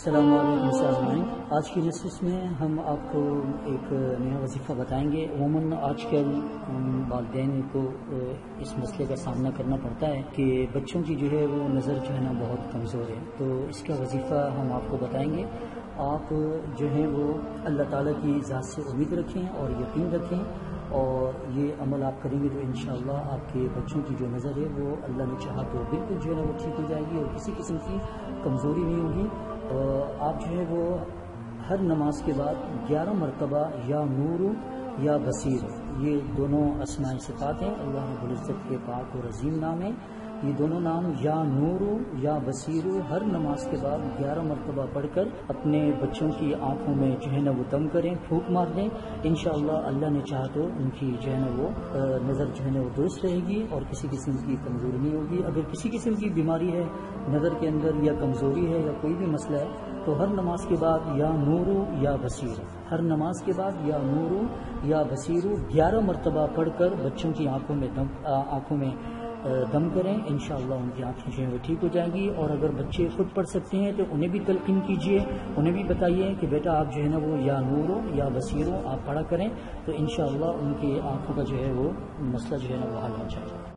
السلام علیکم سامعین، آج کی نشست میں ہم آپ کو ایک نیا وظیفہ بتائیں گے۔ عموماً آج کل والدین کو اس مسئلے کا سامنا کرنا پڑتا ہے کہ بچوں کی جو ہے وہ نظر جو ہے نا بہت کمزور ہے، تو اس کا وظیفہ ہم آپ کو بتائیں گے۔ آپ جو ہے وہ اللہ تعالیٰ کی ذات سے امید رکھیں اور یقین رکھیں، اور یہ عمل آپ کریں گے تو انشاءاللہ آپ کے بچوں کی جو نظر ہے وہ اللہ نے چاہا تو بالکل جو ہے نا وہ ٹھیک ہو جائے گی اور کسی قسم کی کمزوری نہیں ہوگی۔ آپ جو ہے وہ ہر نماز کے بعد 11 مرتبہ یا نور یا بصیر، یہ دونوں اسماء صفات ہیں، اللہ رب العزت کے پاک اور عظیم نام ہیں۔ یہ دونوں نام یا نور یا بصیر ہر نماز کے بعد 11 مرتبہ پڑھ کر اپنے بچوں کی آنکھوں میں جو ہے نا وہ دم کریں، پھونک مار دیں، انشاءاللہ اللہ نے چاہا تو ان کی جو ہے نا وہ نظر جو ہے نا وہ درست رہے گی اور کسی قسم کی کمزوری نہیں ہوگی۔ اگر کسی قسم کی بیماری ہے نظر کے اندر یا کمزوری ہے یا کوئی بھی مسئلہ ہے تو ہر نماز کے بعد یا نور یا بصیر، ہر نماز کے بعد یا نور یا بصیر 11 مرتبہ پڑھ کر بچوں کی آنکھوں میں دم کریں، انشاءاللہ ان کی آنکھیں جو ہیں وہ ٹھیک ہو جائیں گی۔ اور اگر بچے خود پڑھ سکتے ہیں تو انہیں بھی تلقین کیجیے، انہیں بھی بتائیے کہ بیٹا آپ جو ہے نا وہ یا نور یا بصیر آپ پڑھا کریں، تو انشاءاللہ ان کی آنکھوں کا جو ہے وہ مسئلہ جو ہے نا وہ حل ہو جائے گا۔